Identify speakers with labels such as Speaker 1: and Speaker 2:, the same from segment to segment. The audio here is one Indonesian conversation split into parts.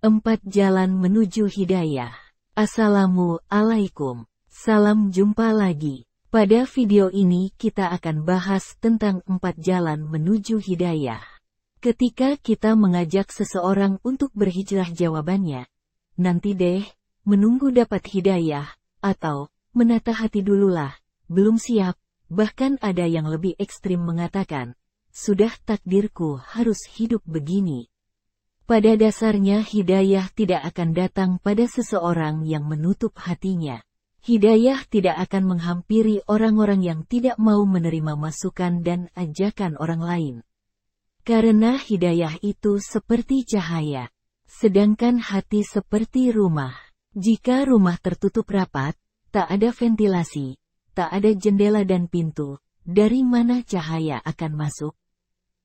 Speaker 1: 4 Jalan Menuju Hidayah. Assalamualaikum. Salam jumpa lagi. Pada video ini kita akan bahas tentang 4 jalan menuju hidayah. Ketika kita mengajak seseorang untuk berhijrah, jawabannya, nanti deh, menunggu dapat hidayah, atau, menata hati dululah, belum siap. Bahkan ada yang lebih ekstrim mengatakan, sudah takdirku harus hidup begini. Pada dasarnya hidayah tidak akan datang pada seseorang yang menutup hatinya. Hidayah tidak akan menghampiri orang-orang yang tidak mau menerima masukan dan ajakan orang lain. Karena hidayah itu seperti cahaya, sedangkan hati seperti rumah. Jika rumah tertutup rapat, tak ada ventilasi, tak ada jendela dan pintu, dari mana cahaya akan masuk?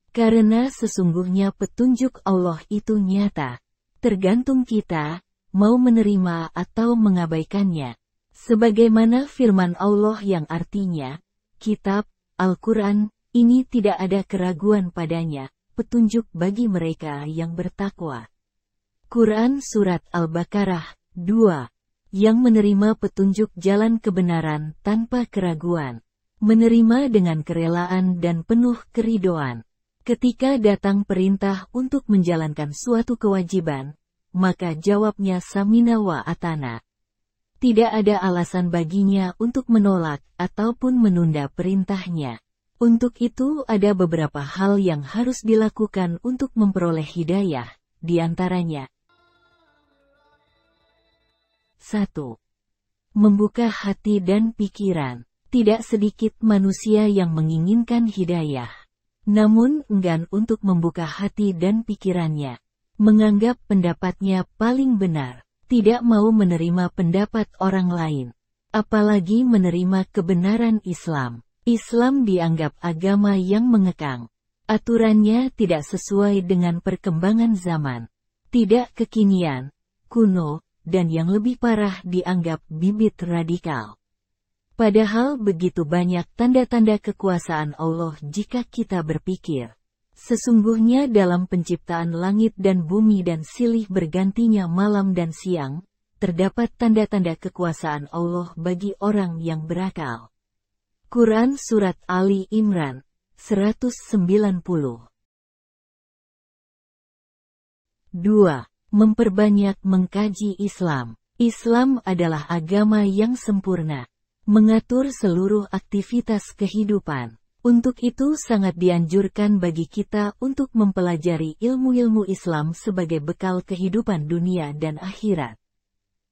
Speaker 1: Karena sesungguhnya petunjuk Allah itu nyata, tergantung kita, mau menerima atau mengabaikannya. Sebagaimana firman Allah yang artinya, kitab, Al-Quran, ini tidak ada keraguan padanya, petunjuk bagi mereka yang bertakwa. Quran Surat Al-Baqarah 2. Yang menerima petunjuk jalan kebenaran tanpa keraguan. Menerima dengan kerelaan dan penuh keridhaan. Ketika datang perintah untuk menjalankan suatu kewajiban, maka jawabnya samina wa atana. Tidak ada alasan baginya untuk menolak ataupun menunda perintahnya. Untuk itu ada beberapa hal yang harus dilakukan untuk memperoleh hidayah, di antaranya 1. Membuka hati dan pikiran. Tidak sedikit manusia yang menginginkan hidayah, namun enggan untuk membuka hati dan pikirannya, menganggap pendapatnya paling benar, tidak mau menerima pendapat orang lain, apalagi menerima kebenaran Islam. Islam dianggap agama yang mengekang. Aturannya tidak sesuai dengan perkembangan zaman, tidak kekinian, kuno, dan yang lebih parah dianggap bibit radikal. Padahal begitu banyak tanda-tanda kekuasaan Allah jika kita berpikir. Sesungguhnya dalam penciptaan langit dan bumi dan silih bergantinya malam dan siang, terdapat tanda-tanda kekuasaan Allah bagi orang yang berakal. Quran Surat Ali Imran 190. 2. Memperbanyak mengkaji Islam. Islam adalah agama yang sempurna, mengatur seluruh aktivitas kehidupan. Untuk itu sangat dianjurkan bagi kita untuk mempelajari ilmu-ilmu Islam sebagai bekal kehidupan dunia dan akhirat.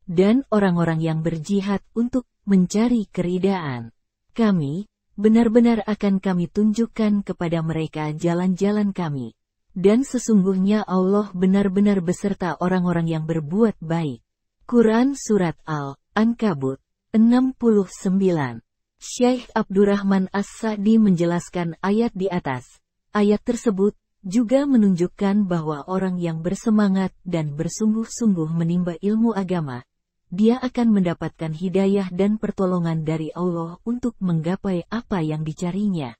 Speaker 1: Dan orang-orang yang berjihad untuk mencari keridaan kami, benar-benar akan kami tunjukkan kepada mereka jalan-jalan kami. Dan sesungguhnya Allah benar-benar beserta orang-orang yang berbuat baik. Quran Surat Al-Ankabut 69. Syekh Abdurrahman As-Sa'di menjelaskan ayat di atas. Ayat tersebut juga menunjukkan bahwa orang yang bersemangat dan bersungguh-sungguh menimba ilmu agama, dia akan mendapatkan hidayah dan pertolongan dari Allah untuk menggapai apa yang dicarinya.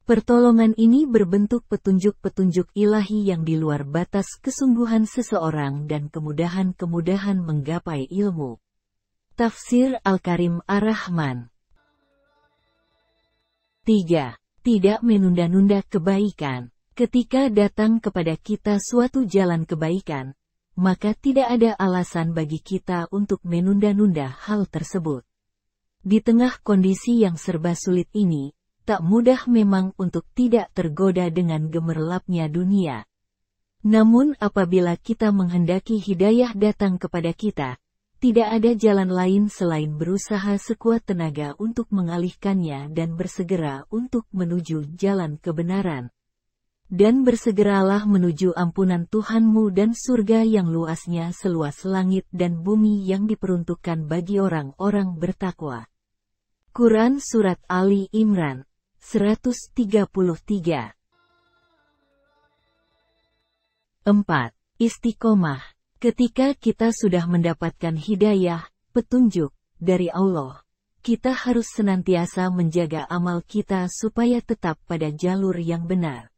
Speaker 1: Pertolongan ini berbentuk petunjuk-petunjuk ilahi yang di luar batas kesungguhan seseorang dan kemudahan-kemudahan menggapai ilmu. Tafsir Al-Karim Ar-Rahman. 3. Tidak menunda-nunda kebaikan. Ketika datang kepada kita suatu jalan kebaikan, maka tidak ada alasan bagi kita untuk menunda-nunda hal tersebut. Di tengah kondisi yang serba sulit ini, tak mudah memang untuk tidak tergoda dengan gemerlapnya dunia. Namun apabila kita menghendaki hidayah datang kepada kita, tidak ada jalan lain selain berusaha sekuat tenaga untuk mengalihkannya dan bersegera untuk menuju jalan kebenaran. Dan bersegeralah menuju ampunan Tuhanmu dan surga yang luasnya seluas langit dan bumi yang diperuntukkan bagi orang-orang bertakwa. Quran Surat Ali Imran 133. 4. Istiqomah. Ketika kita sudah mendapatkan hidayah, petunjuk, dari Allah, kita harus senantiasa menjaga amal kita supaya tetap pada jalur yang benar.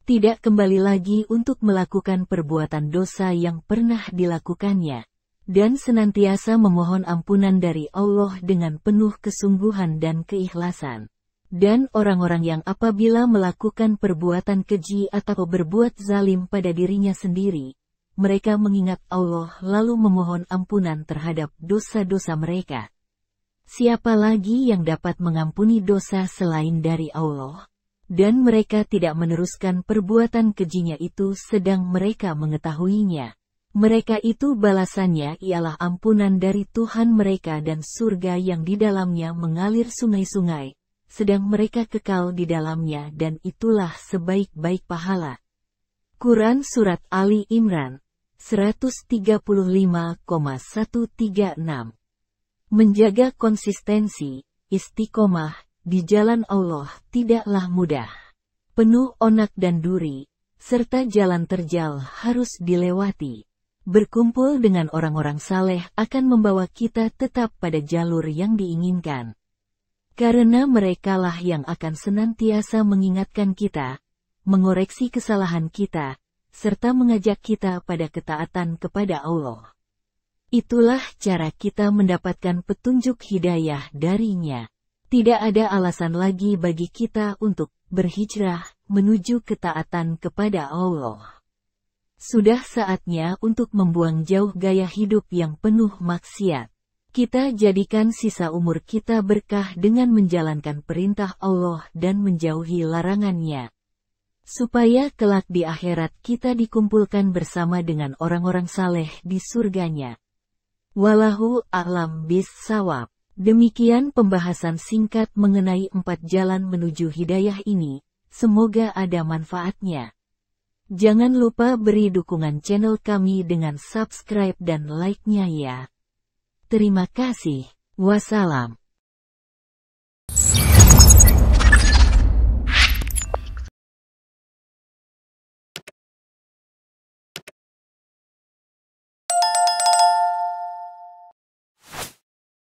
Speaker 1: Tidak kembali lagi untuk melakukan perbuatan dosa yang pernah dilakukannya. Dan senantiasa memohon ampunan dari Allah dengan penuh kesungguhan dan keikhlasan. Dan orang-orang yang apabila melakukan perbuatan keji atau berbuat zalim pada dirinya sendiri, mereka mengingat Allah lalu memohon ampunan terhadap dosa-dosa mereka. Siapa lagi yang dapat mengampuni dosa selain dari Allah? Dan mereka tidak meneruskan perbuatan kejinya itu sedang mereka mengetahuinya. Mereka itu balasannya ialah ampunan dari Tuhan mereka dan surga yang di dalamnya mengalir sungai-sungai, sedang mereka kekal di dalamnya dan itulah sebaik-baik pahala. Quran Surat Ali Imran 135,136. Menjaga konsistensi, istiqomah, di jalan Allah tidaklah mudah. Penuh onak dan duri, serta jalan terjal harus dilewati. Berkumpul dengan orang-orang saleh akan membawa kita tetap pada jalur yang diinginkan. Karena merekalah yang akan senantiasa mengingatkan kita, mengoreksi kesalahan kita, serta mengajak kita pada ketaatan kepada Allah. Itulah cara kita mendapatkan petunjuk hidayah darinya. Tidak ada alasan lagi bagi kita untuk berhijrah menuju ketaatan kepada Allah. Sudah saatnya untuk membuang jauh gaya hidup yang penuh maksiat. Kita jadikan sisa umur kita berkah dengan menjalankan perintah Allah dan menjauhi larangannya. Supaya kelak di akhirat kita dikumpulkan bersama dengan orang-orang saleh di surganya. Wallahu a'lam bis-shawab. Demikian pembahasan singkat mengenai 4 jalan menuju hidayah ini. Semoga ada manfaatnya. Jangan lupa beri dukungan channel kami dengan subscribe dan like-nya ya. Terima kasih. Wassalam.